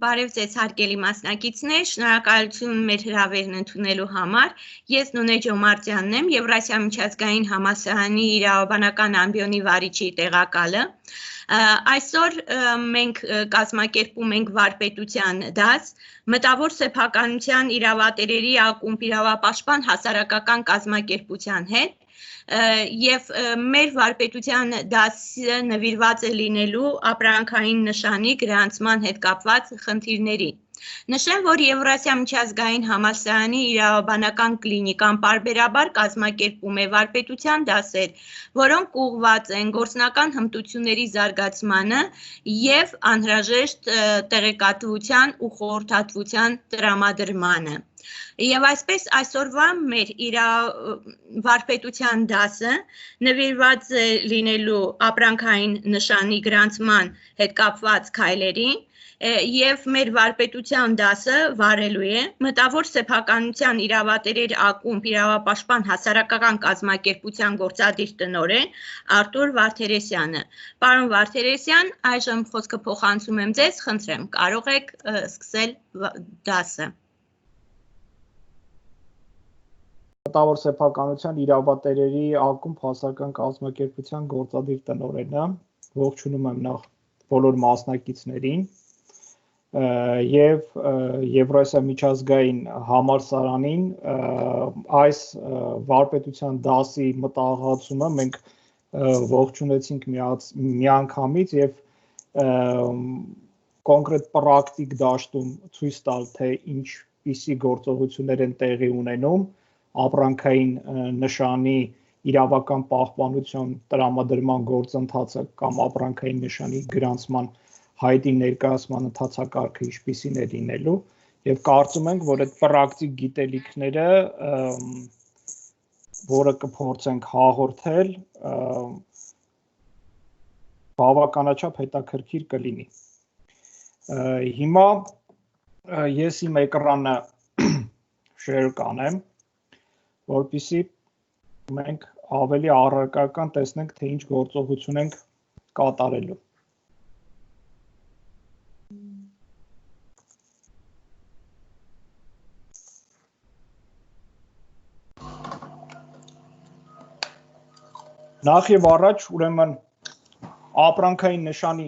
Բարև ձեզ հարգելի մասնակիցներ, շնորհակալություն մեր հրավերն ընդունելու համար։ Ես Նոնե Ջոմարտյանն եմ, Եվրասիա միջազգային համալսարանի իրավաբանական ամբիոնի վարիչի տեղակալը։ Այսօր մենք կազմակերպում ենք վարպետության դաս, մտավոր սեփականության իրավատերերի ակումբ իրավապաշտպան հասարակական կազմակերպության հետ, եւ մեր վարպետության դասը նվիրված է լինելու ապրանքային նշանի գրանցման հետ կապված խնդիրների։ Նշեմ, որ Եվրասիա միջազգային համալսարանի իրավաբանական կլինիկան պարբերաբար կազմակերպում է վարպետության դասեր, որոնք ուղղված են գործնական հմտությունների զարգացմանը եւ անհրաժեշտ տեղեկատվության ու խորհրդատվության տրամադրմանը։ Եվ այսպես այսօրվա մեր վարպետության դասը նվիրված է լինելու ապրանքային նշանի գրանցման հետ կապված քայլերին եւ մեր վարպետության դասը վարելու է մտավոր սեփականության իրավատերեր ակումբ իրավապաշտպան հասարակական կազմակերպության գործադիր տնօրեն Արտուր Վարդերեսյանը։ Պարոն Վարդերեսյան, այժմ խոսքը փոխանցում եմ ձեզ, խնդրեմ, կարող եք սկսել դասը։ Մտավոր սեփականության իրավատերերի ակումբ հասարակական կազմակերպության գործադիր տնօրենը, ողջունում եմ նախ բոլոր մասնակիցներին եւ Եվրասիա միջազգային համալսարանին այս վարպետության դասի մտահղացումը մենք ողջունեցինք միանգամից եւ կոնկրետ պրակտիկ դաշտում ցույց տալ, թե ինչպիսի գործողություններ են տեղի ունենում ապրանքային նշանի իրավական պահպանություն տրամադրման գործընթացը կամ ապրանքային նշանի գրանցման հայտի ներկայացման ընթացակարգը ինչպիսին է լինելու եւ կարծում ենք, որ այդ պրակտիկ գիտելիքները, որը կփորձենք հաղորդել, բավականաչափ հետաքրքիր կլինի։ Հիմա ես իմ էկրանը share կանեմ, որպեսզի մենք ավելի առարկական տեսնենք, թե ինչ գործողություն ենք կատարելու։ Նախ եւ առաջ, ուրեմն ապրանքային նշանի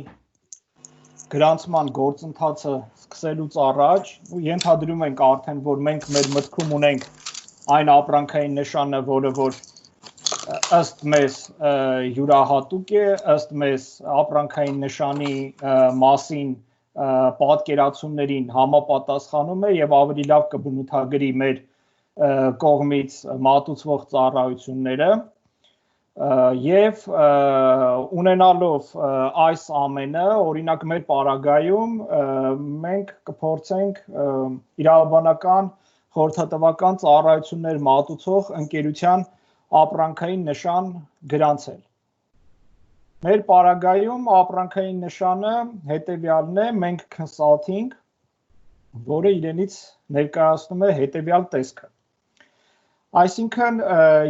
գրանցման գործընթացը սկսելուց առաջ ենթադրում ենք արդեն, որ մենք մեր մտքում ունենք այն ապրանքային նշանը, որը որ ըստ մեզ յուրահատուկ է, ըստ մեզ ապրանքային նշանի մասին պատկերացումներին համապատասխանում է եւ ավելի լավ կբնութագրի մեր կողմից մատուցվող ծառայությունները եւ ունենալով այս ամենը, օրինակ մեր պարագայում մենք կփորձենք իրավաբանական խորհրդատվական ծառայություններ մատուցող ընկերության ապրանքային նշան գրանցել։ Մեր պարագայում ապրանքային նշանը հետևյալն է, մենք consulting, որը իրենից ներկայացնում է հետևյալ տեսքը։ Այսինքն,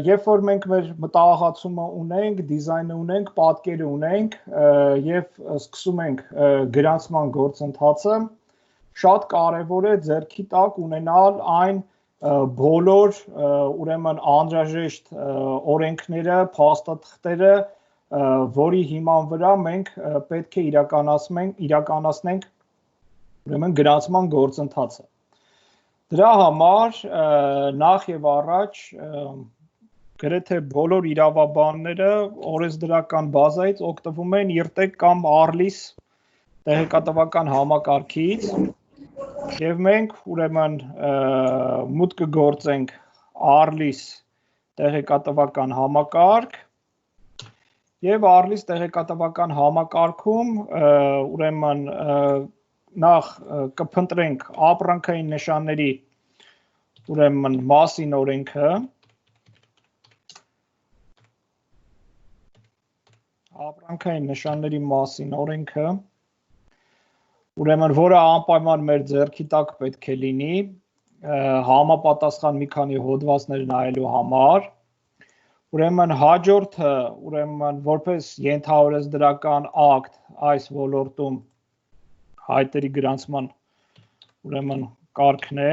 երբ որ մենք մեր մտահղացումը ունենք, դիզայնը ունենք, պատկերը ունենք եւ սկսում ենք գրանցման գործընթացը, շատ կարևոր է ձեռքի տակ ունենալ այն բոլոր ուրեմն անհրաժեշտ օրենքները, փաստաթղթերը, որի հիման վրա մենք պետք է իրականացնենք ուրեմն գրանցման գործընթացը։ Դրա համար նախ եւ առաջ գրեթե բոլոր իրավաբանները օրենսդրական բազայից օգտվում են IRTEC կամ ARLIS տեղեկատվական համակարգից եւ մենք ուրեմն մուտք կգործենք ARLIS տեղեկատվական համակարգ եւ ARLIS տեղեկատվական համակարգում ուրեմն նախ կփնտրենք ապրանքային նշանների ուրեմն մասին օրենքը ապրանքային նշանների մասին օրենքը ուրեմն որը անպայման մեր ձեռքի տակ պետք է լինի համապատասխան մի քանի հոդվածներ նայելու համար ուրեմն հաջորդը ուրեմն որպես ենթաօրենսդրական ակտ այս ոլորտում հայտերի գրանցման ուրեմն կարգն է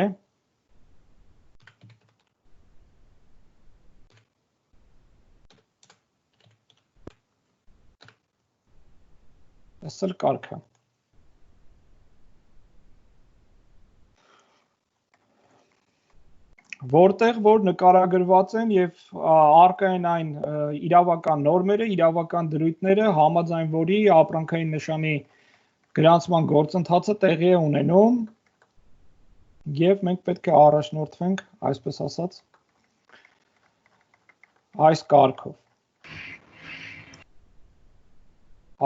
Այսօր կարգը Որտեղ որ նկարագրված են եւ արկա են այն իրավական նորմերը, իրավական դրույթները, համաձայն որի ապրանքային նշանի գրանցման գործընթացը տեղի է ունենում եւ մենք պետք է առաջնորդվենք, այսպես ասած, այս կարգով։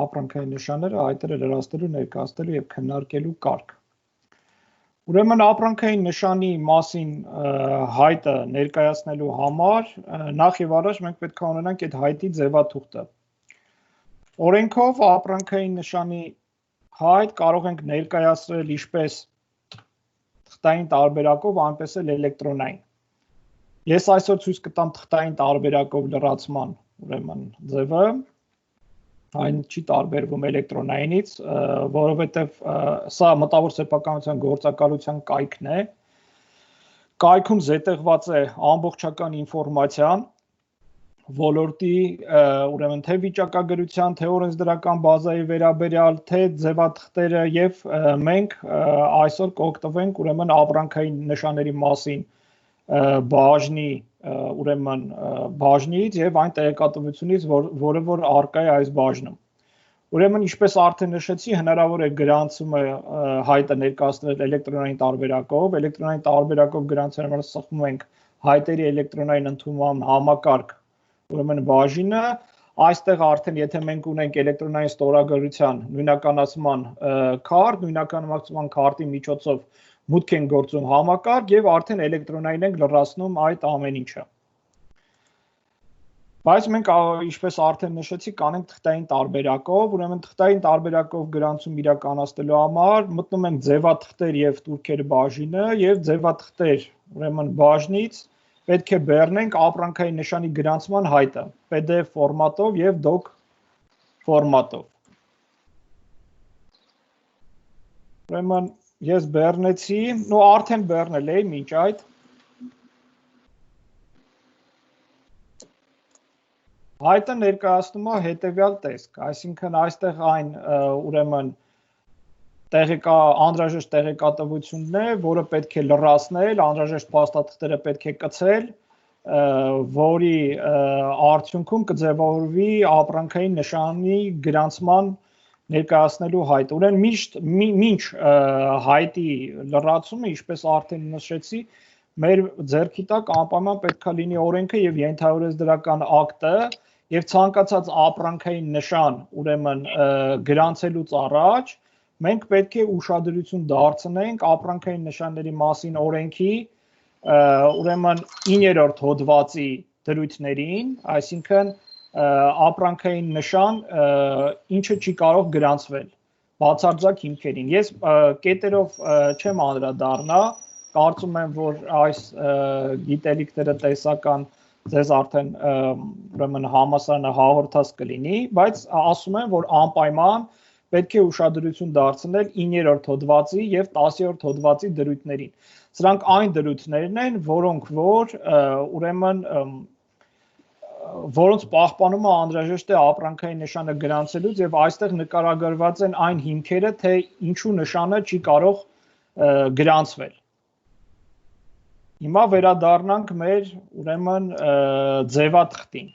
Ապրանքային նշանները հայտերը լրացնելու, ներկայացնելու եւ քննարկելու կարգ։ Ուրեմն ապրանքային նշանի մասին հայտը ներկայացնելու համար նախ եւ առաջ մենք պետք է ունենանք այդ հայտի ձևաթուղթը։ Օրենքով ապրանքային նշանի հայտ կարող ենք ներկայացնել ինչպես թղթային տարբերակով, այնպես էլ էլեկտրոնային։ Ես այսօր ցույց կտամ թղթային տարբերակով լրացման, ուրեմն ձևը այն չի տարբերվում էլեկտրոնայինից, որովհետև սա մտավոր սեփականության գործակալության կայքն է։ Կայքում զետեղված է ամբողջական ինֆորմացիան ոլորտի, ուրեմն թե վիճակագրության, թե օրենսդրական բազայի վերաբերյալ, թե ձևաթղթերը եւ մենք այսօր կօգտվենք ուրեմն ապրանքային նշանների մասին բաժնի ուրեմն բաժնից եւ այն տեղեկատվությունից, որը որ արկա է այս բաժնում։ Ուրեմն ինչպես արդեն նշեցի, հնարավոր է գրանցումը հայտը ներկայացնել էլեկտրոնային տարբերակով, էլեկտրոնային տարբերակով գրանցելու համար սխում ենք հայտերի էլեկտրոնային ընդունման համակարգ, ուրեմն բաժինը, այստեղ արդեն եթե մենք ունենք էլեկտրոնային ստորագրության նույնականացման քարտ, նույնականացման քարտի միջոցով մուտք են գործում համակարգ եւ արդեն էլեկտրոնային ենք լրացնում այդ ամեն ինչը։ Բայց մենք ինչպես արդեն նշեցի, կանենք թղթային տարբերակով, ուրեմն թղթային տարբերակով գրանցում իրականացնելու համար մտնում ենք ձևաթղթեր եւ տուրքեր բաժինը եւ ձևաթղթեր, ուրեմն բաժնից պետք է բեռնենք ապրանքային նշանի գրանցման հայտը PDF ֆորմատով եւ doc ֆորմատով։ Ուրեմն ես բեռնեցի, նո արդեն բեռնել էի մինչ այդ Հայտը ներկայացնում է հետևյալ տեսք, այսինքն այստեղ այն ուրեմն անհրաժեշտ տեղեկատվությունն է, որը պետք է լրացնել, անհրաժեշտ փաստաթղթերը պետք է կցել, որի արդյունքում կձևավորվի ապրանքային նշանի գրանցման ներկայացնելու հայտ։ Ուրեմն մինչ հայտի լրացումը, ինչպես արդեն նշեցի, մեր ձեռքի տակ անպայման պետք է լինի օրենքը եւ ենթաօրենսդրական ակտը եւ ցանկացած ապրանքային նշան, ուրեմն գրանցելուց առաջ մենք պետք է ուշադրություն դարձնենք ապրանքային նշանների մասին օրենքի, ուրեմն 9-րդ հոդվածի դրույթներին, այսինքն ապրանքային նշան, ինչը չի կարող գրանցվել, բացարձակ հիմքերին։ Ես կետերով չեմ անդրադառնա, կարծում եմ, որ այս գիտելիքները տեսական ձեզ արդեն ուրեմն համասարանը հաղորդած կլինի, բայց ասում եմ, որ անպայման պետք է ուշադրություն դարձնել 9-րդ հոդվածի եւ 10-րդ հոդվածի դրույթներին։ Սրանք այն դրույթներն են, որոնք որ ուրեմն որոնց պահպանումը անհրաժեշտ է ապրանքային նշանը գրանցելուց եւ այստեղ նկարագրված են այն հիմքերը, թե ինչու նշանը չի կարող գրանցվել։ Հիմա վերադառնանք մեր ուրեմն ձևաթղթին։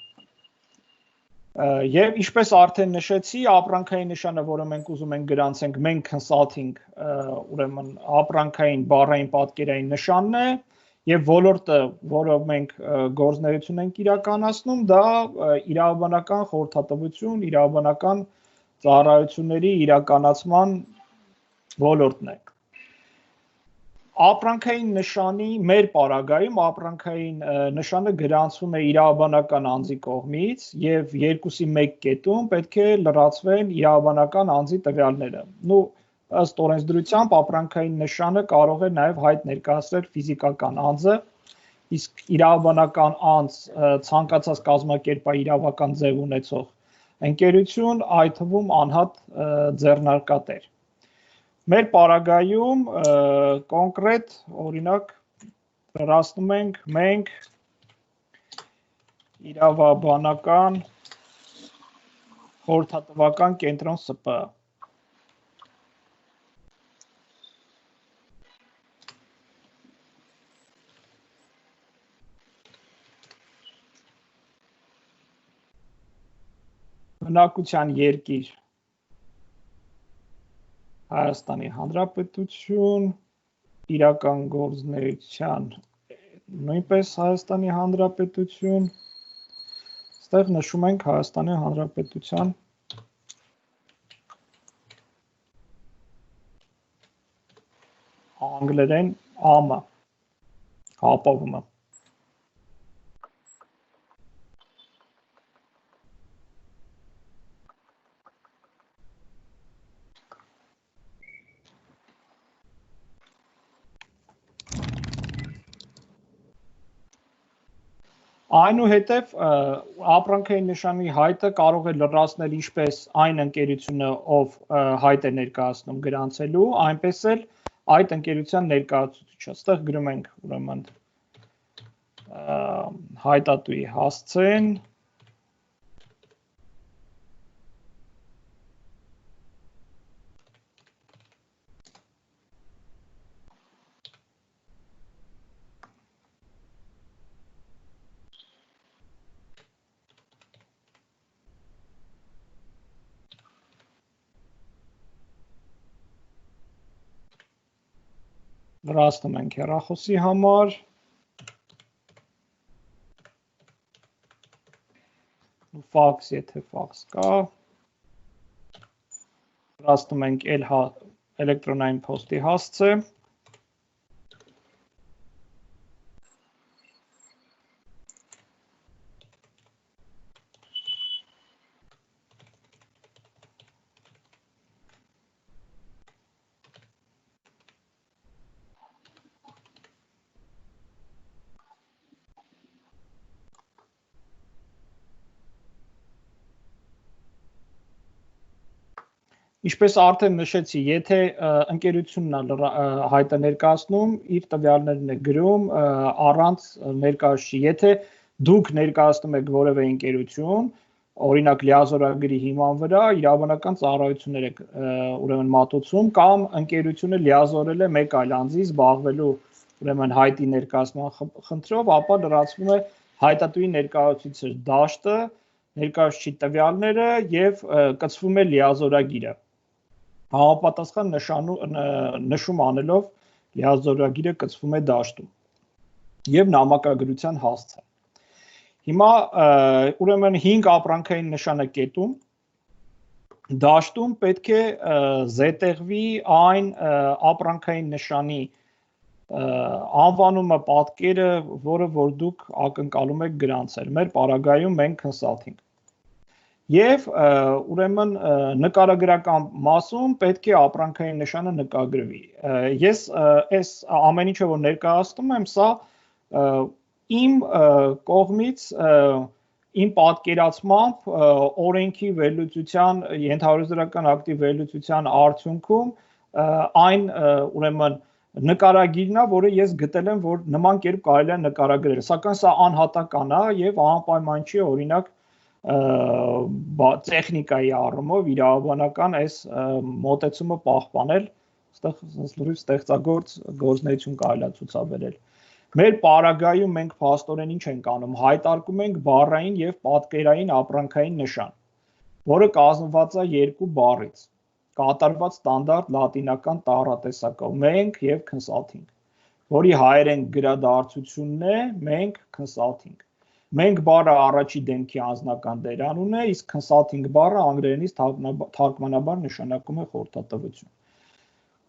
Եվ ինչպես արդեն նշեցի, ապրանքային նշանը, որը մենք ուզում ենք գրանցենք, մենք consulting ուրեմն ապրանքային բառային պատկերային նշանն է, եւ ոլորտը, որով մենք գործունեություն ենք իրականացնում, դա իրավաբանական խորհրդատվություն, իրավաբանական ծառայությունների իրականացման ոլորտն է։ Ապրանքային նշանի մեր պարագայում ապրանքային նշանը գրանցվում է իրավաբանական անձի կողմից եւ 2-1 կետում պետք է լրացվեն իրավաբանական անձի տվյալները։ Ըստ օրենսդրությամբ ապրանքային նշանը կարող է նաեւ հայտ ներկայացնել ֆիզիկական անձը, իսկ իրավաբանական անձ ցանկացած կազմակերպա իրավական ձև ունեցող ընկերություն, այդ թվում անհատ ձեռնարկատեր։ Մեր պարագայում կոնկրետ օրինակ դրացնում ենք մենք իրավաբանական խորհրդատվական կենտրոն ՍՊԸ բնակության երկիր Հայաստանի Հանրապետություն, իրական գործունեության նույնպես Հայաստանի Հանրապետություն, ստեղ նշում ենք Հայաստանի Հանրապետության անգլերեն ԱՄ, հապավումը։ Այնուհետև ապրանքային նշանի հայտը կարող է լրացնել ինչպես այն ընկերությունը, ով հայտ է ներկայացնում գրանցելու, այնպես էլ այդ ընկերության ներկայացուցիչը։ Այստեղ գրում ենք ուրեմն հայտատուի հասցեն լրացնում ենք հեռախոսի համար ֆաքս, եթե ֆաքս կա լրացնում ենք էլեկտրոնային փոստի հասցե Ինչպես արդեն նշեցի, եթե ընկերությունն է հայտը ներկայացնում, իր տվյալներն է գրում առանց ներկայացուցիչի, եթե դուք ներկայացնում եք որևէ ընկերություն, օրինակ լիազորագրի հիման վրա իրավաբանական ծառայություններ եք ուրեմն մատուցում կամ ընկերությունը լիազորել է մեկ այլ անձի զբաղվելու ուրեմն հայտի ներկայացման խնդրով, ապա լրացվում է հայտատուի ներկայացուցիչ դաշտը, ներկայացուցիչի տվյալները եւ կցվում է լիազորագիրը։ Համապատասխան նշում անելով լիազորագիրը կցվում է դաշտում եւ նամակագրության հասցե։ Հիմա ուրեմն 5 ապրանքային նշանը կետում դաշտում պետք է զետեղվի այն ապրանքային նշանի անվանումը, պատկերը, որը որ դուք ակնկալում եք գրանցել։ Մեր պարագայում մենք consulting Եվ ուրեմն նկարագրական մասում պետք է ապրանքային նշանը նկագրվի։ Ես այս ամեն ինչը որ ներկայացնում եմ, սա իմ կողմից իմ պատկերացմամբ օրենքի վերլուծության ենթահորիզոնական ակտի վերլուծության արդյունքում այն ուրեմն նկարագիրն է, որը ես գտել եմ, որ նման կերպ կարելի է նկարագրել։ Սակայն սա անհատական է եւ անպայման չի օրինակ տեխնիկայի առումով իրավաբանական այս մոտեցումը պահպանել, այստեղ լրիվ ստեղծագործ գործունեություն կարելի է ցուցաբերել։ Մեր պարագայում մենք փաստորեն ինչ ենք անում, հայտարարում ենք բառային եւ պատկերային ապրանքային նշան, որը կազմված է երկու բառից, կատարված ստանդարտ լատինական տառատեսակով, մենք եւ consulting, որի հայերեն գրադարձությունն է մենք consulting։ Մենք բառը առաջի դեմքի անձնական դերանուն է, իսկ consulting բառը անգլերենից թարգմանաբար նշանակում է խորհրդատվություն։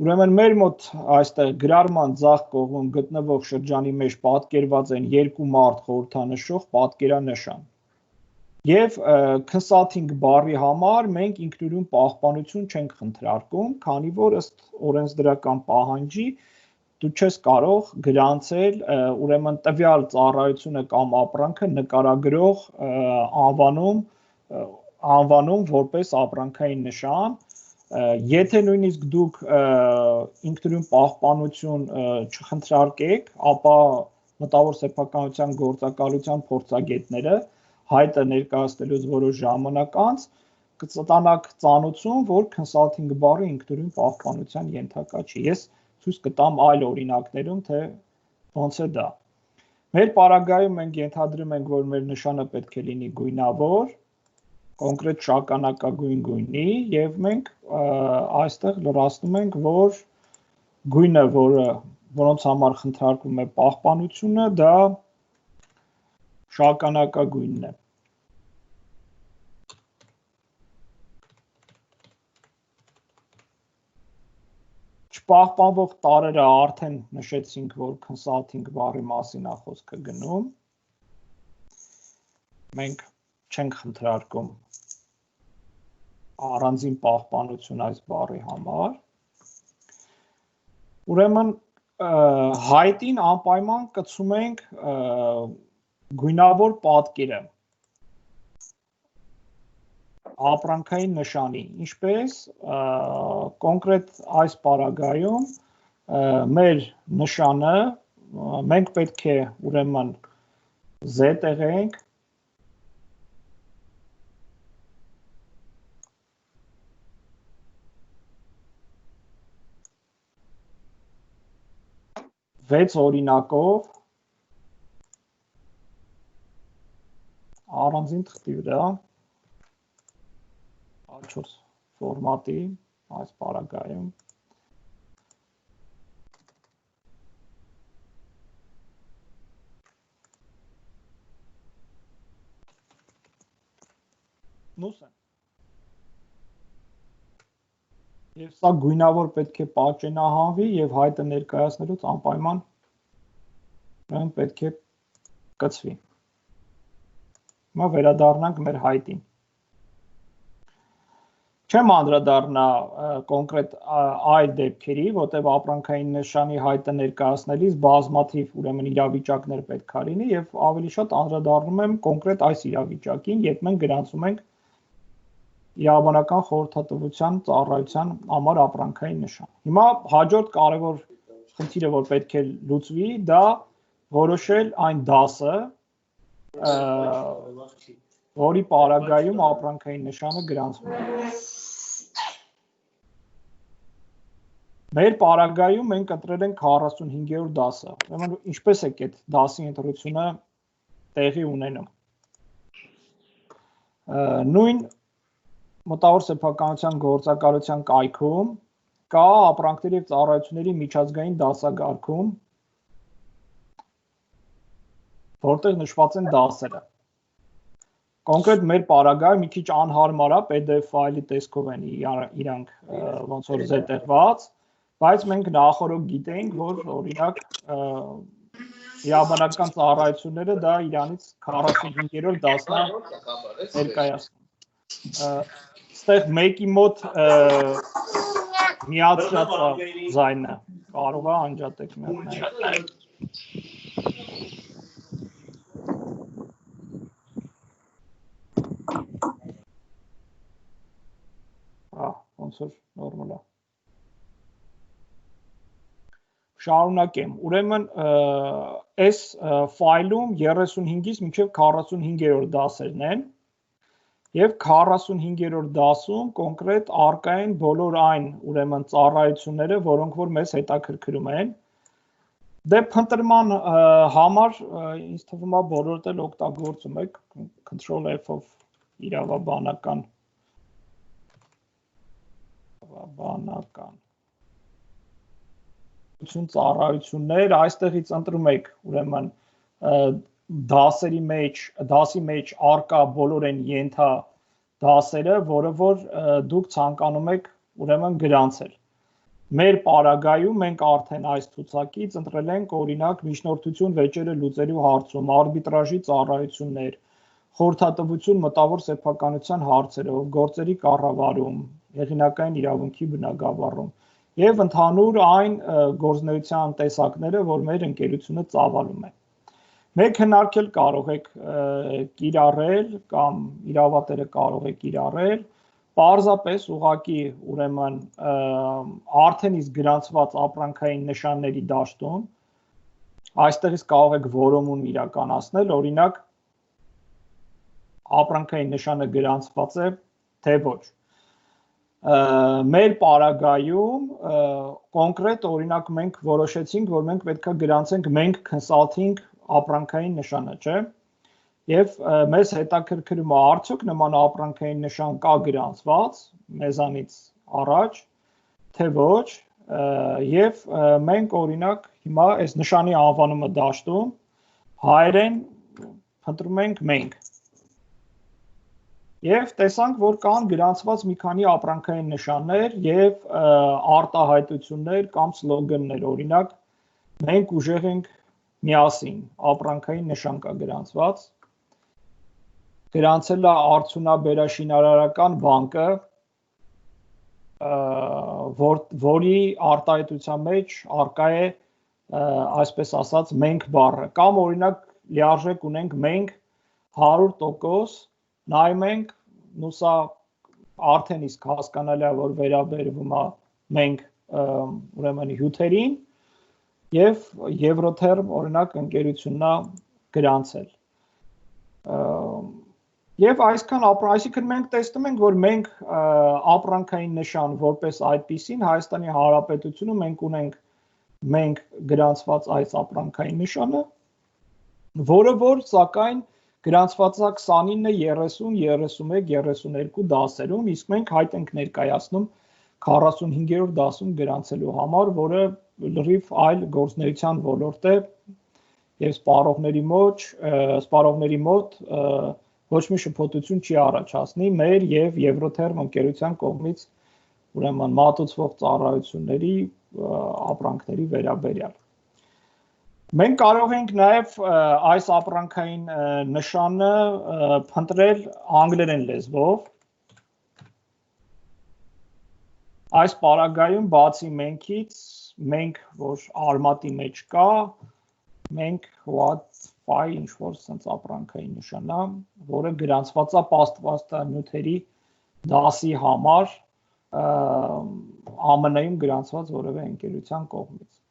Ուրեմն մեր մոտ այստեղ գրառման ձախ կողմում գտնվող շրջանի մեջ պատկերված են երկու մարդ խորհրդանշող պատկերանշան։ Եվ consulting բառի համար մենք ինքնուրույն պահպանություն չենք խնդրարկում, քանի որ ըստ օրենսդրական պահանջի դու չես կարող գրանցել ուրեմն տվյալ ծառայությունը կամ ապրանքը նկարագրող անվանում որպես ապրանքային նշան Եթե նույնիսկ դուք ինքնուրույն պահպանություն չխնդրարկեք, ապա մտավոր սեփականության գործակալության փորձագետները հայտը ներկայացնելուց որոշ ժամանակ անց կստանաք ծանուցում, որ consulting բառը ինքնուրույն պահպանության ենթակա չի։ Ես ցույց կտամ այլ օրինակներում, թե ոնց է դա։ Մեր պարագայում մենք ենթադրում ենք, որ մեր նշանը պետք է լինի գույնավոր, կոնկրետ շագանակագույն գույնի, եւ մենք այստեղ լրացնում ենք, որ գույնը, որոնց համար խնդրարկվում է պահպանությունը, դա շագանակագույնն է։ Չպահպանվող տարրերը արդեն նշեցինք, որ consulting բառի մասին է խոսքը գնում։ Մենք չենք խնդրարկում առանձին պահպանություն այս բառի համար։ Ուրեմն հայտին անպայման կցում ենք գույնավոր պատկերը ապրանքային նշանի, ինչպես կոնկրետ այս պարագայում մեր նշանը մենք պետք է ուրեմն Z տեղենք վեց օրինակով առանձին թղթի վրա A4 ֆորմատի այս պարագայում նուսեն Եվ սա գույնավոր պետք է պատճենահանվի եւ հայտը ներկայացնելուց անպայման պետք է կցվի։ Հիմա վերադառնանք մեր հայտին։ Չեմ անդրադառնա կոնկրետ այլ դեպքերի, որտեղ ապրանքային նշանի հայտը ներկայացնելիս բազմաթիվ ուրեմն իրավիճակներ պետք է լինի եւ ավելի շատ անդրադառնում եմ կոնկրետ այս իրավիճակին, երբ մենք գրանցում ենք իրավաբանական խորհրդատվության ծառայության համար ապրանքային նշան։ Հիմա հաջորդ կարևոր խնդիրը, որ պետք է լուծվի, դա որոշել այն դասը, որի պարագայում ապրանքային նշանը գրանցվում է։ Մեր պարագայում մենք ընտրել ենք 45-րդ դասը։ Ուրեմն ինչպես է այդ դասի ընտրությունը տեղի ունենում։ Նույն մտավոր սեփականության գործակալության կայքում կա ապրանքների եւ ծառայությունների միջազգային դասակարգում, որտեղ նշված են դասերը։ Կոնկրետ մեր պարագայում մի քիչ անհարմար է, PDF ֆայլի տեսքով են իրանք ոնց որ զետեղված, բայց մենք նախորդ գիտենք, որ օրինակ իրավաբանական ծառայությունները դա իրանից 45-րդ դասն է ներկայացնում։ Ստեղ մեկի մոտ միացած ձայնը կարող է անջատեք մի հատ։ Ոնց որ նորմալ է։ Շարունակեմ։ Ուրեմն այս ֆայլում 35-ից մինչև 45-րդ դասերն են։ Եվ 45-րդ դասում կոնկրետ արկա են բոլոր այն ուրեմն ծառայությունները, որոնք որ մեզ հետաքրքրում են։ Դե փնտրման համար ինձ թվում է բոլորդ էլ օգտագործում եք Control F-ով իրավաբանական ծառայություններ, այստեղից ընտրում եք ուրեմն դասի մեջ արկա բոլոր են ենթա դասերը, որը որ դուք ցանկանում եք ուրեմն գրանցել։ Մեր պարագայում մենք արդեն այս ցուցակից ընտրել ենք օրինակ միջնորդություն վեճերը լուծելու հարցում, արբիտրաժի ծառայություններ, խորհրդատվություն մտավոր սեփականության հարցերով, գործերի կառավարում, հեղինակային իրավունքի բնագավառում եւ ընդհանուր այն գործունեության տեսակները, որ մեր ընկերությունը ծավալում է։ Մեկ հնարքել կարող եք կիրառել կամ իրավատերը կարող է կիրառել Պարզապես ուղղակի ուրեմն արդեն իսկ գրանցված ապրանքային նշանների դաշտում այստեղից կարող եք որոմում իրականացնել, օրինակ ապրանքային նշանը գրանցված է, թե ոչ։ Մեր պարագայում կոնկրետ օրինակ մենք որոշեցինք, որ մենք պետք է գրանցենք մենք consulting ապրանքային նշանը, չէ՞։ Եվ մեզ հետաքրքրում է արդյոք նման ապրանքային նշան կա գրանցված մեզանից առաջ, թե ոչ, եւ մենք օրինակ հիմա այս նշանի անվանումը դաշտում հայերեն փնտրում ենք մենք։ Եվ տեսանք, որ կան գրանցված մի քանի ապրանքային նշաններ եւ արտահայտություններ կամ սլոգաններ, օրինակ մենք ուժեղ ենք միասին, ապրանքային նշան կա գրանցված։ Գրանցել է Արդյունաբերաշինարարական բանկը, որի արտահայտության մեջ արկա է այսպես ասած մենք բառը, կամ օրինակ լիարժեք ունենք մենք 100%, նայում ենք, ու սա արդեն իսկ հասկանալի է, որ վերաբերվում է մենք ուրեմն հյութերին եւ Եվրոթերմ օրինակ ընկերությունն է գրանցել։ Եվ այսինքն մենք տեսնում ենք, որ մենք ապրանքային նշան որպես այդպիսին Հայաստանի Հանրապետությունում մենք ունենք մենք գրանցված այս ապրանքային նշանը, որը որ սակայն գրանցված է 29, 30, 31, 32 դասերում, իսկ մենք հայտ ենք ներկայացնում 45-րդ դասում գրանցելու համար, որը լրիվ այլ գործունեության ոլորտ է եւ սպառողների մոտ ոչ մի շփոթություն չի առաջացնի մեր եւ Եվրոթերմ ընկերության կողմից ուրեմն մատուցվող ծառայությունների ապրանքների վերաբերյալ։ Մենք կարող ենք նաև այս ապրանքային նշանը փնտրել անգլերեն լեզվով։ Այս պարագայում բացի մեքից, մենք որ արմատի մեջ կա, մենք what-fi ինչ-որ sense ապրանքային նշան է, որը գրանցված է պաստվածանյութերի դասի համար ԱՄՆ-ում գրանցված որևէ ընկերության կողմից։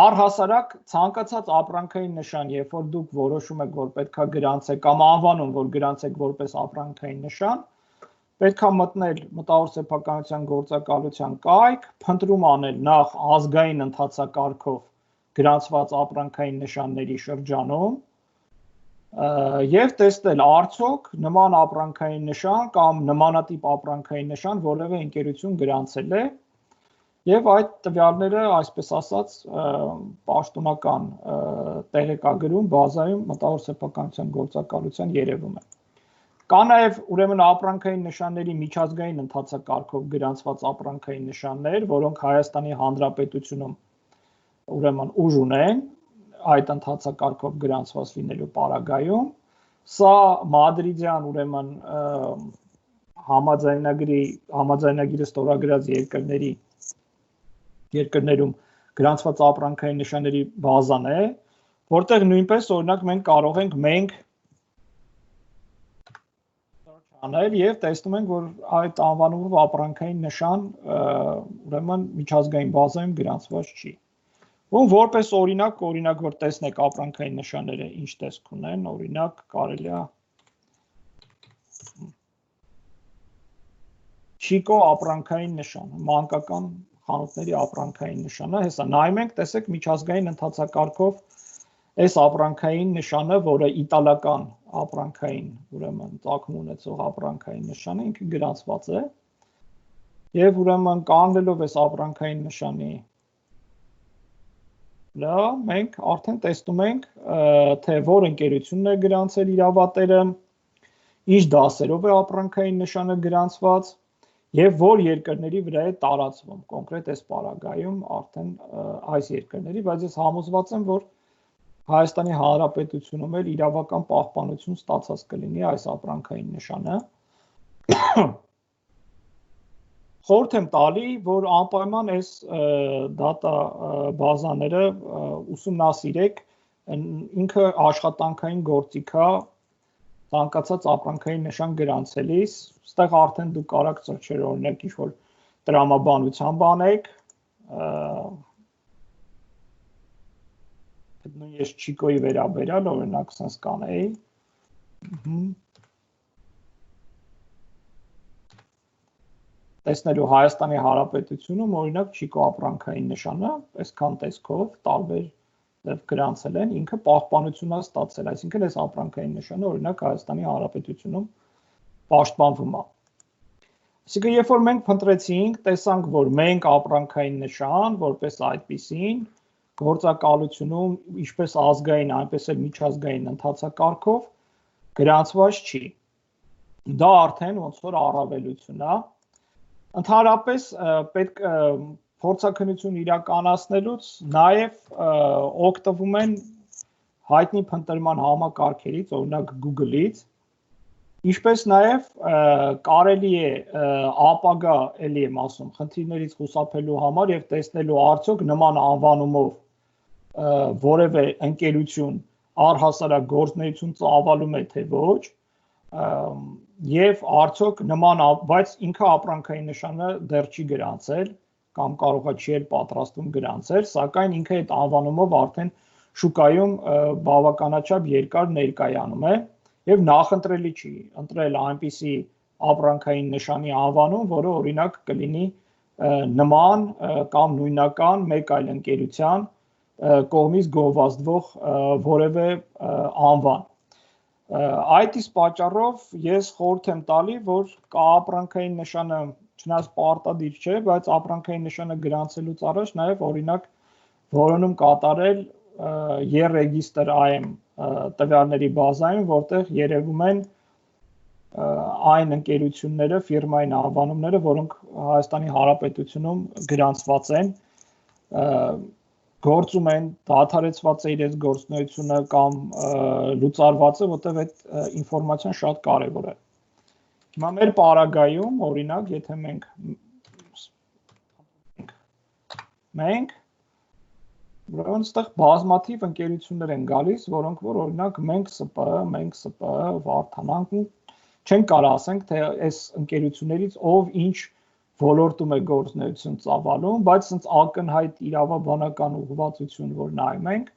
Առհասարակ ցանկացած ապրանքային նշան, երբ որ դուք որոշում եք, որ պետքա գրանցեք կամ անվանում, որ գրանցեք որպես ապրանքային նշան, պետքա մտնել մտավոր սեփականության գործակալության կայք, փնտրում անել նախ ազգային ընթացակարգով գրանցված ապրանքային նշանների շրջանում եւ տեսնել արդյոք նման ապրանքային նշան կամ նմանատիպ ապրանքային նշան որևէ ընկերություն գրանցել է եւ այդ տվյալները, այսպես ասած, պաշտոնական տեղեկագրում բազայում մտավոր սեփականության գործակալության երևում է։ Կա նաեւ ուրեմն ապրանքային նշանների միջազգային ընթացակարգով գրանցված ապրանքային նշաններ, որոնք Հայաստանի Հանրապետությունում ուրեմն ուժ ունեն այդ ընթացակարգով գրանցված լինելու պարագայում։ Սա մադրիդյան ուրեմն համաձայնագիրը ստորագրած երկրներում գրանցված ապրանքային նշանների բազան է, որտեղ նույնպես օրինակ մենք կարող ենք անել եւ տեսնում ենք, որ այդ անվանումով ապրանքային նշան ուրեմն միջազգային բազայում գրանցված չի։ Որպես օրինակ, որ տեսնեք ապրանքային նշանները ինչ տեսք ունեն, օրինակ կարելի է Չիկո ապրանքային նշան, մանկական խանութների ապրանքային նշանը, հեսա նայում ենք, տեսեք միջազգային ընթացակարգով այս ապրանքային նշանը, որը իտալական ապրանքային, ուրեմն ծագում ունեցող ապրանքային նշանը ինքը գրանցված է, եւ ուրեմն կանգնելով այս ապրանքային նշանի վրա մենք արդեն տեսնում ենք, թե որ ընկերությունն է գրանցել իրավատերը, ինչ դասերով է ապրանքային նշանը գրանցված եւ որ երկրների վրա է տարածվում, կոնկրետ այս պարագայում արդեն այս երկրների, բայց ես համոզված եմ, որ Հայաստանի Հանրապետությունում էլ իրավական պահպանություն ստացած կլինի այս ապրանքային նշանը։ Խորհուրդ եմ տալի, որ անպայման այս դատա բազաները ուսումնասիրեք, ինքը աշխատանքային գործիք է, ցանկացած ապրանքային նշան գրանցելիս, այստեղ արդեն դուք կարող սրճել օրինակ ինչ-որ տրամաբանության բանեք, նույն ես Չիկոյի վերաբերյալ օրինակ sense կանեի, տեսնելու Հայաստանի Հանրապետությունում օրինակ Չիկո ապրանքային նշանը, այսքան տեսքով տարբեր ձև գրանցել են, ինքը պահպանություն է ստացել, այսինքն այս ապրանքային նշանը օրինակ Հայաստանի Հանրապետությունում պաշտպանվում է։ Այսինքն երբ որ մենք փնտրեցինք, տեսանք, որ մենք ապրանքային նշան, որպես այդպիսին, գործակալությունում ինչպես ազգային, այնպես էլ միջազգային ընթացակարգով գրանցված չի։ Դա արդեն ոնց որ առավելություն է։ Ընդհանրապես պետք փորձաքննություն իրականացնելուց նաև օգտվում են հայտնի փնտրման համակարգերից, օրինակ Google-ից, ինչպես նաև կարելի է ապագա, էլի եմ ասում, խնդիրներից խուսափելու համար եւ տեսնելու արդյոք նման անվանումով որևէ ընկերություն առհասարակ գործունեություն ծավալում է թե ոչ, եւ արդյոք նման, բայց ինքը ապրանքային նշանը դեռ չի գրանցել կամ կարող է չի էլ պատրաստում գրանցել, սակայն ինքը այդ անվանումով արդեն շուկայում բավականաչափ երկար ներկայանում է եւ նախընտրելի չի ընտրել այնպիսի ապրանքային նշանի անվանում, որը օրինակ կլինի նման կամ նույնական մեկ այլ ընկերության կողմից գովազդվող որևէ անվան։ Այդ իսկ պատճառով ես խորհուրդ եմ տալի, որ ապրանքային նշանը չնայած պարտադիր չէ, բայց ապրանքային նշանը գրանցելուց առաջ նաև օրինակ որոնում կատարել e-register.am տվյալների բազայում, որտեղ երևում են այն ընկերությունները, ֆիրմային անվանումները, որոնք Հայաստանի Հանրապետությունում գրանցված են, գործում են, դադարեցված է իրենց գործունեությունը կամ լուծարված է, որտեղ այդ ինֆորմացիան շատ կարևոր է։ Հիմա մեր պարագայում, օրինակ, եթե մենք ուրեմն այստեղ բազմաթիվ ընկերություններ են գալիս, որոնք որ օրինակ մենք ՍՊ, Վարդանանք չեն կարող ասենք, թե այս ընկերություններից ով ինչ ոլորտում է գործունեություն ծավալում, բայց ցած ակնհայտ իրավաբանական ուղղվածություն, որ նայում ենք,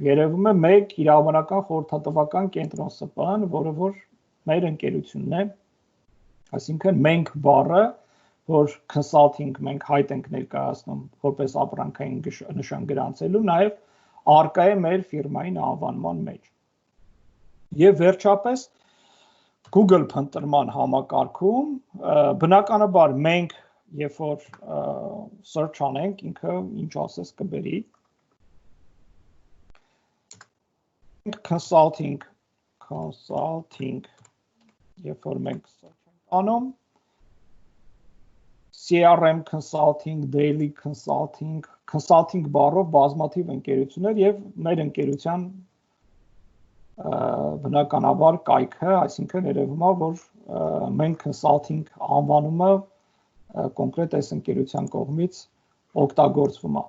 երևում է մեկ իրավաբանական խորհրդատվական կենտրոն ՍՊ-ն, որը որ մեր ընկերությունն է, այսինքն մենք բառը, որ consulting մենք հայտ ենք ներկայացնում որպես ապրանքային նշան գրանցելու, նաև արկա է մեր ֆիրմային անվանման մեջ։ Եվ վերջապես Google փնտրման համակարգում բնականաբար մենք երբ որ search անենք ինքը ինչ ասես կբերի consulting երբ որ մենք search անում CRM consulting, daily consulting բառով բազմաթիվ ընկերություններ եւ մեր ընկերության բնականաբար կայքը, այսինքն երևում է, որ մենք consulting անվանումը կոնկրետ այս ընկերության կողմից օգտագործվում է։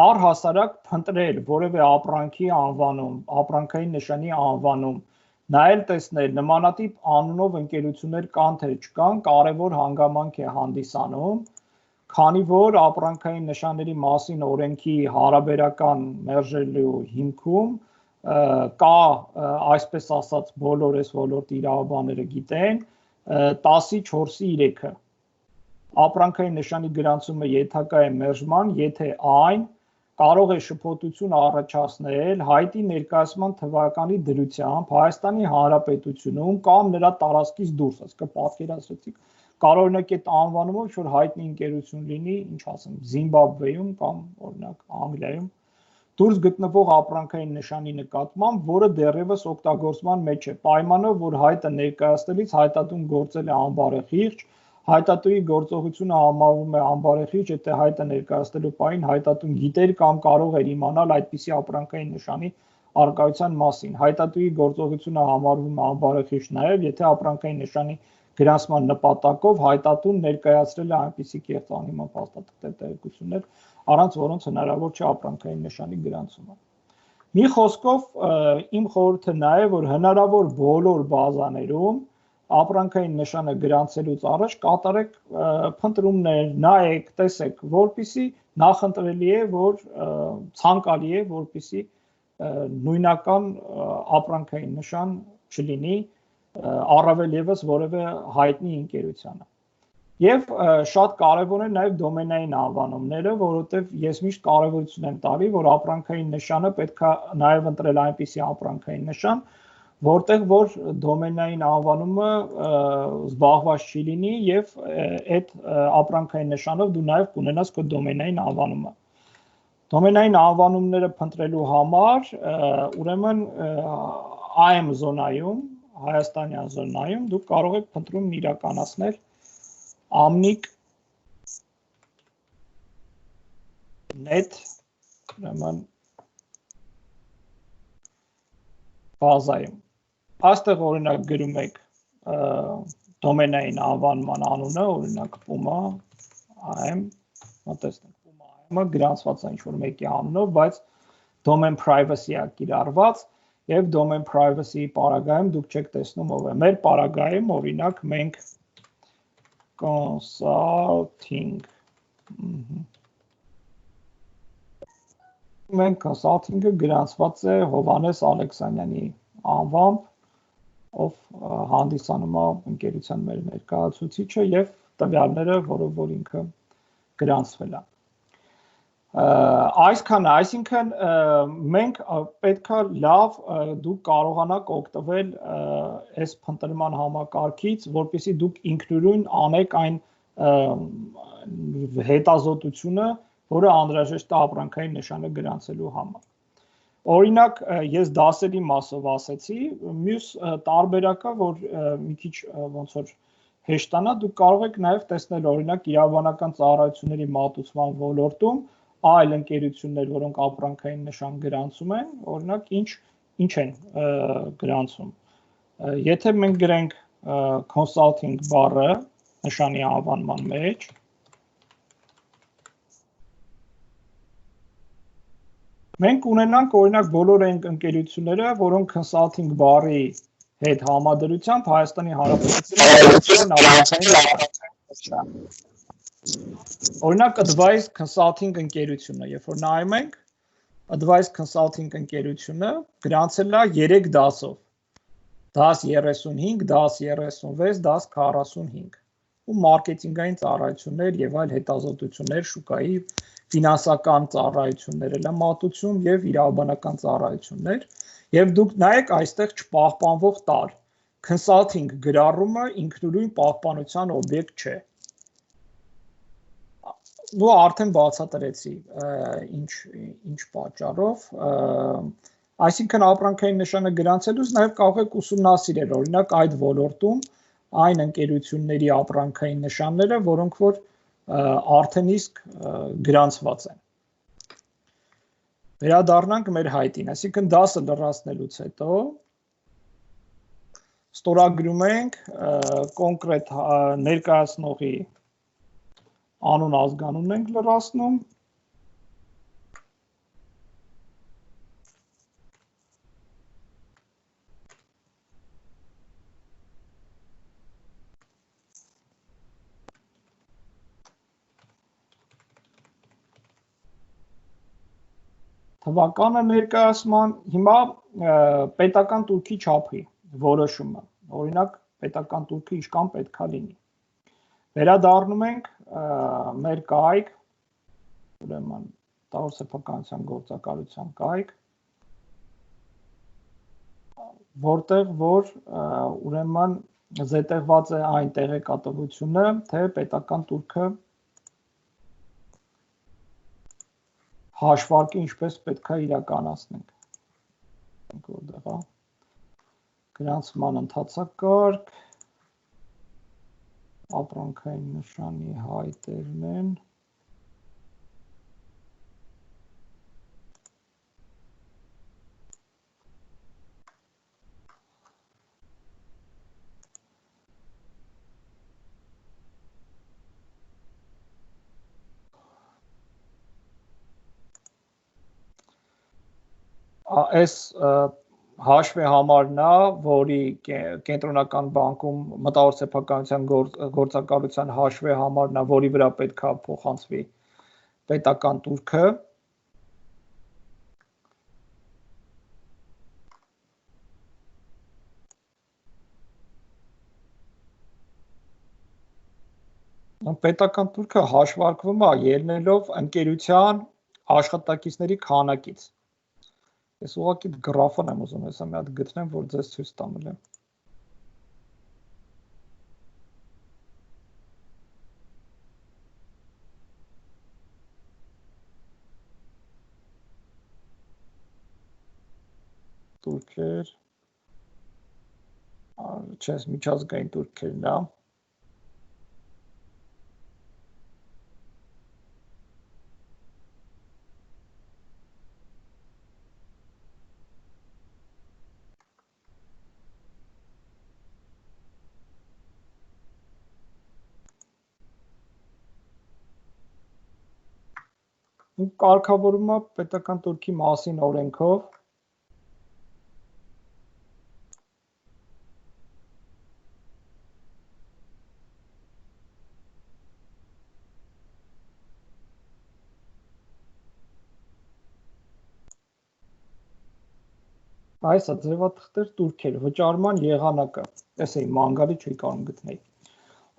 Առհասարակ փնտրել որևէ ապրանքի անվանում, ապրանքային նշանի անվանում, նայել տեսնել նմանատիպ անունով ընկերություններ կան թե չկան, կարևոր հանգամանք է հանդիսանում, քանի որ ապրանքային նշանների մասին օրենքի հարաբերական մերժելու հիմքում կա այսպես ասած բոլոր այս ոլորտի իրավաբանները գիտեն 10-ի 4-ի 3-ը ապրանքային նշանի գրանցումը ենթակա է մերժման, եթե այն կարող է շփոթություն առաջացնել հայտի ներկայացման թվականի դրությամբ Հայաստանի Հանրապետությունում կամ նրա տարածքից դուրս, այսինքն պատկերացրեցիք, կարող օրինակ այդ անվանումով որ հայտնի ընկերություն լինի, ինչ ասեմ, Զիմբաբվեում կամ օրինակ Անգլիայում դուրս գտնվող ապրանքային նշանի նկատմամբ, որը դեռևս օգտագործման մեջ է, պայմանով, որ հայտը ներկայացնելիս հայտատուն գործել է անբարեխիղճ, հայտատուի գործողությունը համարվում է անբարեխիղճ, եթե հայտը ներկայացնելու պահին հայտատուն գիտեր կամ կարող էր իմանալ այդպիսի ապրանքային նշանի առկայության մասին։ Հայտատուի գործողությունը համարվում է անբարեխիղճ նաև, եթե ապրանքային նշանի գրանցման նպատակով հայտատուն ներկայացրել է այնպիսի կեղծ անիմաստ փաստաթղթեր տեղեկություններ, առանց որոնց հնարավոր չէ ապրանքային նշանի գրանցումը։ Մի խոսքով իմ խորհուրդը նա է, որ հնարավոր բոլոր բազաներում ապրանքային նշանը գրանցելուց առաջ կատարեք փնտրումներ, նայեք, տեսեք, որպեսզի նախընտրելի է, որ ցանկալի է, որպեսզի նույնական ապրանքային նշան չլինի առավել եւս որևէ հայտնի ընկերությանը։ Եվ շատ կարևոր են նաև դոմենային անվանումները, որովհետև ես միշտ կարևորություն եմ տալի, որ ապրանքային նշանը պետք է նաև ընտրել այնպիսի ապրանքային նշան, որտեղ որ դոմենային անվանումը զբաղված չի լինի եւ այդ ապրանքային նշանով դու նաև կունենաս քո դոմենային անվանումը։ Դոմենային անվանումները փնտրելու համար ուրեմն AM զոնայում, Հայաստանյան զոնայում դուք կարող եք փնտրումն իրականացնել Amnik net ուրեմն բազայում այստեղ օրինակ գրում եք դոմենային անվանման անունը, օրինակ Puma AM, մտածենք Puma AM-ը գրանցված է ինչ-որ մեկի անունով, բայց domain privacy-ը կիրառված եւ domain privacy-ի պարագայում դուք չեք տեսնում ով է։ Մեր պարագայում օրինակ մենք consulting Մենք consulting-ը գրանցված է Հովհաննես Ալեքսանյանի անվամբ, ով հանդիսանում է ընկերության մեր ներկայացուցիչը եւ տվյալները, որով որ ինքը գրանցվել է։ Այսինքն մենք պետքա լավ դուք կարողանաք օգտվել այս փնտրման համակարգից, որպեսզի դուք ինքնուրույն անեք այն հետազոտությունը, որը անհրաժեշտ է ապրանքային նշանը գրանցելու համար։ Օրինակ, ես դասերի մասով ասեցի, մյուս տարբերակը, որ մի քիչ ոնց որ հեշտանա, դուք կարող եք նաև տեսնել օրինակ իրավաբանական ծառայությունների մատուցման ոլորտում այլ ընկերություններ, որոնք ապրանքային նշան գրանցում են, օրինակ ինչ են գրանցում։ Եթե մենք գրենք consulting բառը նշանի անվանման մեջ, մենք ունենանք օրինակ բոլոր այն ընկերությունները, որոնք consulting բառի հետ համադրությամբ Հայաստանի Հանրապետությունում ապրանքային Օրինակ Advice Consulting ընկերությունը, երբ որ նայում ենք Advice Consulting ընկերությունը գրանցել է 3 դասով 1035, 1036, 1045 ու մարքեթինգային ծառայություններ եւ այլ հետազոտություններ, շուկայի ֆինանսական ծառայություններ էլ մատուցում եւ իրավաբանական ծառայություններ եւ դուք նայեք այստեղ չպահպանվող տար consulting գրառումը ինքնուրույն պահպանության օբյեկտ չէ Դու արդեն բացատրեցի ինչ պատճառով, այսինքն ապրանքային նշանը գրանցելուց նաև կարող եք ուսումնասիրել, օրինակ այդ ոլորտում այն ընկերությունների ապրանքային նշանները, որոնք որ արդեն իսկ գրանցված են։ Վերադառնանք մեր հայտին, այսինքն դասը լրացնելուց հետո ստորագրում ենք կոնկրետ ներկայացնողի Անուն ազգանունն ենք լրացնում Թվականը ներկայացման հիմա պետական տուրքի չափի որոշումը օրինակ պետական տուրքը ինչքան պետքա լինի Վերադառնում ենք մեր կայք, ուրեմն տավոր սեփականության գործակալության կայք, որտեղ որ ուրեմն զետեղված է այն տեղեկատվությունը, թե պետական տուրքը հաշվարկը ինչպես պետք է իրականացնենք։ Որտեղ է գրանցման ընթացակարգ ապրանքային նշանի հայտերն են այս հաշվի համարն է, որի կենտրոնական բանկում մտավոր սեփականության գործակալության հաշվի համարն է, որի վրա պետք է փոխանցվի պետական տուրքը։ Պետական տուրքը հաշվարկվում է ելնելով ընկերության աշխատակիցների քանակից։ Ես ուղղակի գրաֆն եմ ուզում հեսա մի հատ գտնեմ, որ ձեզ ցույց տամ էլ եմ։ Տուրքեր, չես միջազգային տուրքերն է։ Կարգավորումը պետական տուրքի մասին օրենքով Այսա ձևաթղթեր տուրքեր, վճարման եղանակը, տեսեի մանգալի չի կարող գտնել։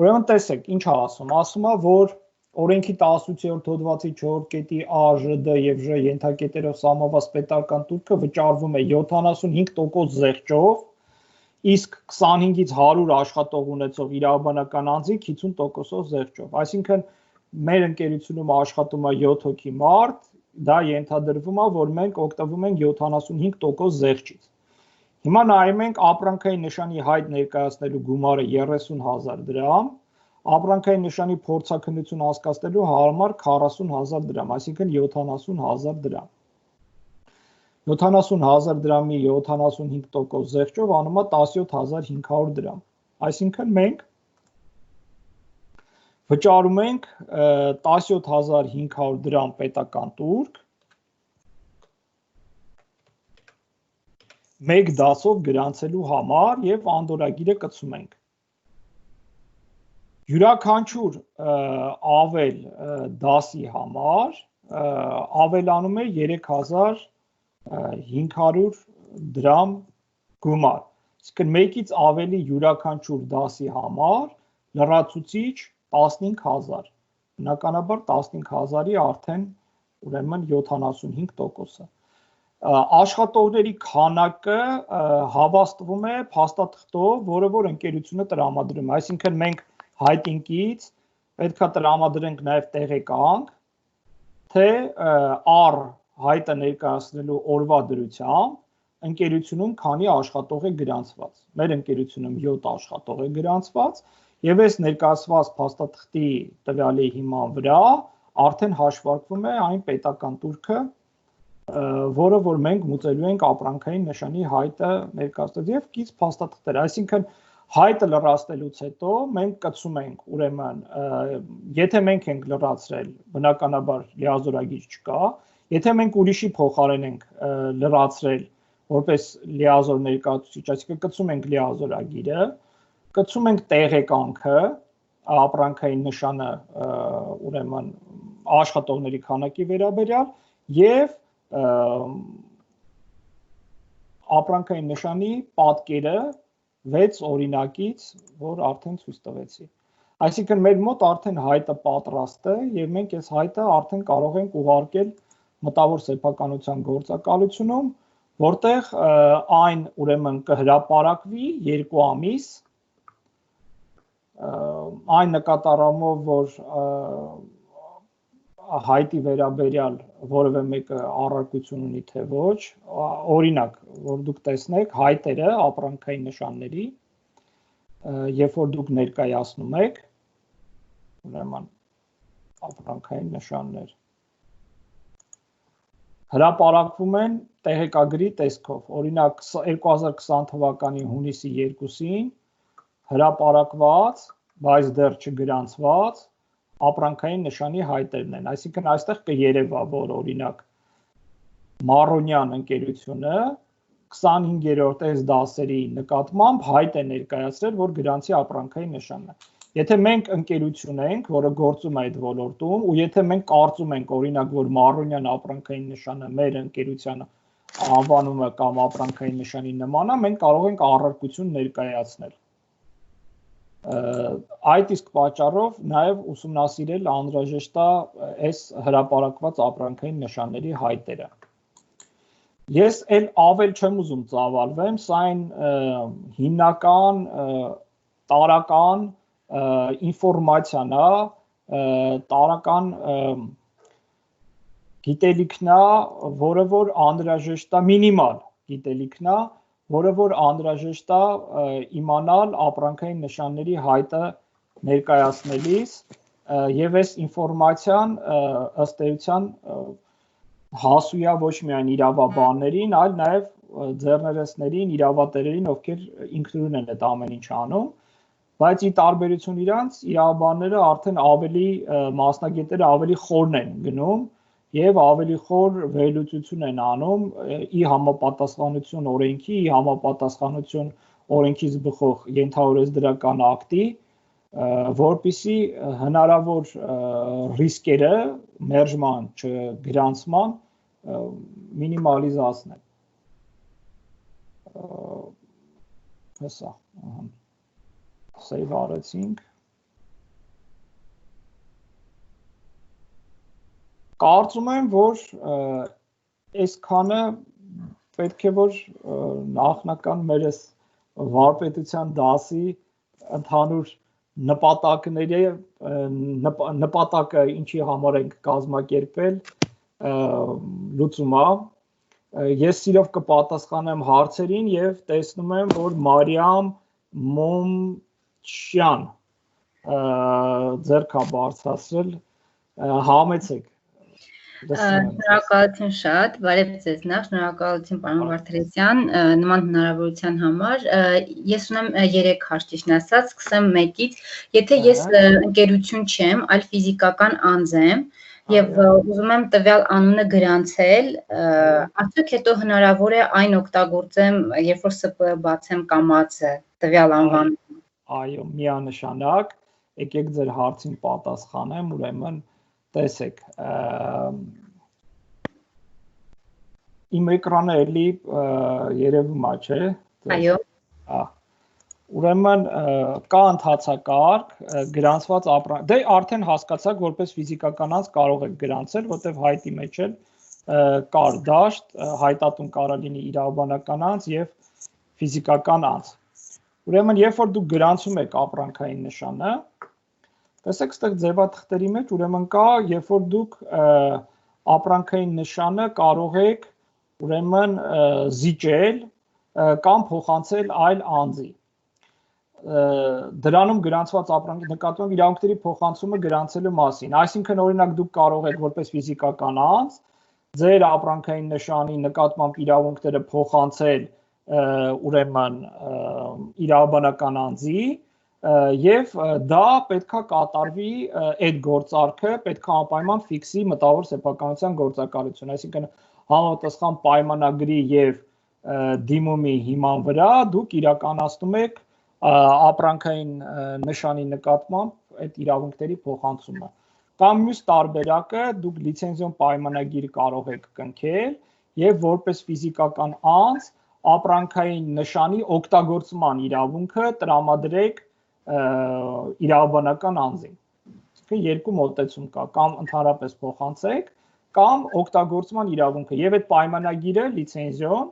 Ուրեմն տեսեք, ինչ է ասում, ասում է, որ օրենքի 18-րդ հոդվածի 4 կետի A, Ž, D եւ Ž ենթակետերով սահմանված պետական տուրքը վճարվում է 75% զեղչով, իսկ 25-ից 100 աշխատող ունեցող իրավաբանական անձի 50%-ով զեղչով։ Այսինքն մեր ընկերությունում աշխատում է 7 հոգի մարդ, դա ենթադրվում է, որ մենք օգտվում ենք 75% զեղչից։ Հիմա նայում ենք ապրանքային նշանի հայտ ներկայացնելու գումարը 30,000 դրամ, ապրանքային նշանի փորձաքննություն հասկացնելու համար 40,000 դրամ, այսինքն 70,000 դրամ։ 70,000 դրամի 75% զեղչով անում է 17,500 դրամ։ Այսինքն մենք վճարում ենք 17,500 դրամ պետական տուրք, մեկ դասով գրանցելու համար եւ անդորրագիրը կցում ենք։ Յուրաքանչյուր ավել դասի համար ավելանում է 3,500 դրամ գումար։ Իսկ մեկից ավելի յուրաքանչյուր դասի համար լրացուցիչ 15,000, բնականաբար 15,000-ի արդեն ուրեմն 75%-ը։ Աշխատողների քանակը հավաստվում է փաստաթղթով, որը որ ընկերությունը տրամադրում է, այսինքն մենք հայտինգից պետք է տրամադրենք նաև տեղեկանք, թե առ հայտը ներկայացնելու օրվա դրությամբ ընկերությունում քանի աշխատող է գրանցված։ Մեր ընկերությունում 7 աշխատող է գրանցված, եւ այս ներկայացված փաստաթղթի տվյալի հիման վրա արդեն հաշվարկվում է այն պետական տուրքը, որը որ մենք մուծելու ենք ապրանքային նշանի հայտը ներկայացնելուց եւ կից փաստաթղթեր, այսինքն հայտը լրացնելուց հետո մենք կցում ենք ուրեմն եթե մենք ենք լրացրել, բնականաբար լիազորագիր չկա, եթե մենք ուրիշի փոխարեն ենք լրացրել որպես լիազոր ներկայացուցիչ, այսինքն կցում ենք լիազորագիրը, կցում ենք տեղեկանքը, ապրանքային նշանը ուրեմն աշխատողների քանակի վերաբերյալ եւ ապրանքային նշանի պատկերը 6 օրինակից, որ արդեն ցույց տվեցի։ Այսինքն մեր մոտ արդեն հայտը պատրաստ է եւ մենք այս հայտը արդեն կարող ենք ուղարկել մտավոր սեփականության գործակալությունում, որտեղ այն ուրեմն կհրապարակվի 2 ամիս այն նկատառումով, որ հայտի վերաբերյալ որևէ մեկը առարկություն ունի թե ոչ, օրինակ, որ դուք տեսնեք հայտերը ապրանքային նշանների, երբ որ դուք ներկայացնում եք, ուրեմն ապրանքային նշաններ հրապարակվում են տեղեկագրի տեսքով, օրինակ 2020 թվականի հունիսի 2-ին հրապարակված, բայց դեռ չգրանցված ապրանքային նշանի հայտերն են, այսինքն այստեղ կերևա, որ օրինակ Մարոնյան ընկերությունը 25-րդ այս դասերի նկատմամբ հայտ է ներկայացրել, որ գրանցի ապրանքային նշանն է։ Եթե մենք ընկերություն ենք, որը գործում է այդ ոլորտում, ու եթե մենք կարծում ենք, օրինակ, որ Մարոնյան ապրանքային նշանը մեր ընկերության անվանումը կամ ապրանքային նշանի նման է, մենք կարող ենք առարկություն ներկայացնել։ Այդ իսկ պատճառով նաև ուսումնասիրել անհրաժեշտ է այս հրապարակված ապրանքային նշանների հայտերը։ Ես ավել չեմ ուզում ծավալվեմ, սա այն հիմնական տարական ինֆորմացիան է, տարական գիտելիքն է, որը որ անհրաժեշտ է մինիմալ գիտելիքն է, որը որ անհրաժեշտ է իմանալ ապրանքային նշանների հայտը ներկայացնելիս, եւ այս ինֆորմացիան ըստ էության հասու է ոչ միայն իրավաբաններին, այլ նաև ձեռներեցներին, իրավատերերին, ովքեր ինքնուրույն են այդ ամեն ինչ անում, բայց ի տարբերություն իրանց իրավաբանները արդեն ավելի մասնագետները ավելի խորն են գնում եւ ավելի խոր վերլուծություն են անում ի համապատասխանություն օրենքի, ի համապատասխանություն օրենքից բխող ենթաուրեսդրական ակտի, որպեսզի հնարավոր ռիսկերը մերժման, չգրանցման մինիմալիզացնել։ Հեսա, save արեցինք։ Կարծում եմ, որ այսքանը պետք է որ նախնական մեր վարպետության դասի ընդհանուր նպատակը ինչի համար ենք կազմակերպել լուծումա։ Ես սիրով կպատասխանեմ հարցերին եւ տեսնում եմ, որ Մարիամ Մոմչյան ձեռք է բարձրացրել, համեցեք։ Շնորհակալություն շատ, բարև ձեզ նախ, շնորհակալություն պարոն Վարդերեսյան, նման հնարավորության համար։ Ես ունեմ 3 հարց ճիշտ ասած, սկսեմ մեկից, եթե ես ընկերություն չեմ, այլ ֆիզիկական անձ եմ, եւ ուզում եմ տվյալ անունը գրանցել, արդյոք հետո հնարավոր է այն օգտագործեմ, երբ որ ՍՊ բացեմ կամացը, տվյալ անվանում։ Այո, միանշանակ, եկեք ձեր հարցին պատասխանեմ, ուրեմն տեսեք, իմ էկրանը էլի երևում է, չէ։ Այո։ Ուրեմն կա ընթացակարգ, գրանցված ապրանք, դե արդեն հասկացաք, որպես ֆիզիկական անձ կարող եք գրանցել, որտեղ հայտի մեջ էլ կար դաշտ, հայտատուն կարող լինի իրավաբանական անձ եւ ֆիզիկական անձ։ Ուրեմն երբ որ դուք գրանցում եք ապրանքային նշանը, տեսեք, ստեղ ձևաթղթերի մեջ ուրեմն կա, երբ որ դուք ապրանքային նշանը կարող եք ուրեմն զիջել կամ փոխանցել այլ անձի։ Դրանում գրանցված ապրանքի նկատմամբ իրավունքների փոխանցումը գրանցելու մասին, այսինքն օրինակ դուք կարող եք որպես ֆիզիկական անձ ձեր ապրանքային նշանի նկատմամբ իրավունքները փոխանցել ուրեմն իրավաբանական անձի եւ դա պետքա կատարվի այդ գործարքը պետքա անպայման ֆիքսի մտավոր սեփականության գործակալություն, այսինքն համապատասխան պայմանագրի եւ դիմումի հիման վրա դուք իրականացնում եք ապրանքային նշանի նկատմամբ այդ իրավունքների փոխանցումը։ Կամ մյուս տարբերակը դուք լիցենզիոն պայմանագիր կարող եք կնքել եւ որպես ֆիզիկական անձ ապրանքային նշանի օգտագործման իրավունքը տրամադրեք իրավաբանական անձին։ Այսինքն երկու մոտեցում կա, կամ ընդհանրապես փոխանցեք, կամ օգտագործման իրավունքը եւ այդ պայմանագիրը լիցենզիոն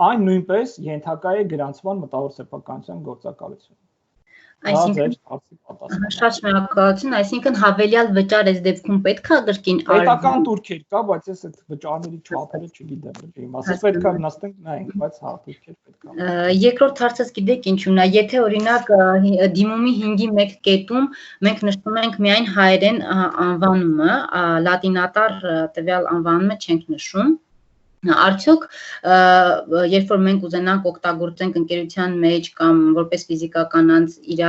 այն նույնպես ենթակա է գրանցման մտավոր սեփականության գործակալություն։ Այսինքն շատ շնորհակալություն, այսինքն հավելյալ վճար այս դեպքում պետք է գրքին արվի։ Պետական турքեր կա, բայց ես այդ վճարների չափերը չգիտեմ, ասես պետք է նստենք նայենք, բայց հա турքեր պետք է։ Երկրորդ հարցս գիտեք ինչու՞ն է, եթե օրինակ դիմումի 5-ի 1 կետում մենք նշում ենք միայն հայերեն անվանումը, լատինատար տվյալ անվանումը չենք նշում։ Արդյոք երբ որ մենք ուզենանք օգտագործենք ընկերության մեջ կամ որպես ֆիզիկական անձ իր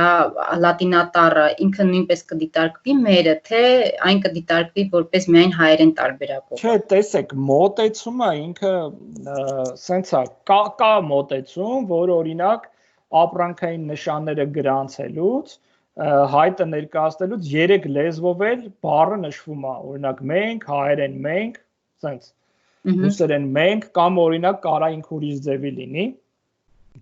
լատինատառը ինքը նույնպես կդիտարկվի մերը, թե այն կդիտարկվի որպես միայն հայերեն տարբերակով։ Չէ, տեսեք, մոտեցումը ինքը սենց է, կա մոտեցում, որ օրինակ ապրանքային նշանները գրանցելուց, հայտը ներկայացնելուց 3 լեզվով էլ բառը նշվում է, օրինակ մենք, հայերեն մենք, սենց Ռուսերեն մենք կամ օրինակ կարա ինք ուրիշ ձևի լինի,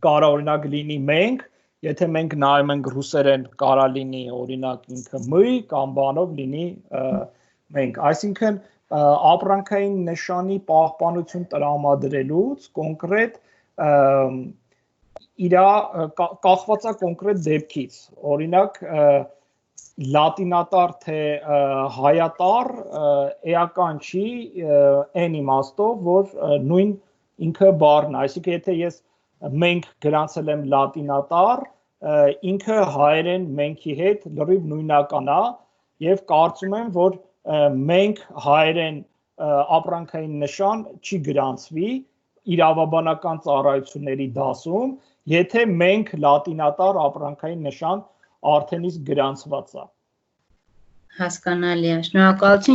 կարա օրինակ լինի մենք, եթե մենք նայում ենք ռուսերեն կարա լինի օրինակ ինքը мы կամ բանով լինի մենք, այսինքն ապրանքային նշանի պահպանություն տրամադրելուց կոնկրետ իր կախված է կոնկրետ դեպքից, օրինակ լատինատար թե հայատար էական չի այն իմաստով, որ նույն ինքը բառն, այսինքն եթե ես մենք գրանցել եմ լատինատար, ինքը հայերեն մենքի հետ լրիվ նույնական է եւ կարծում եմ, որ մենք հայերեն ապրանքային նշան չի գրանցվի իրավաբանական ծառայությունների դասում, եթե մենք լատինատար ապրանքային նշան արդեն իսկ գրանցված է։ Հասկանալի է, շնորհակալություն։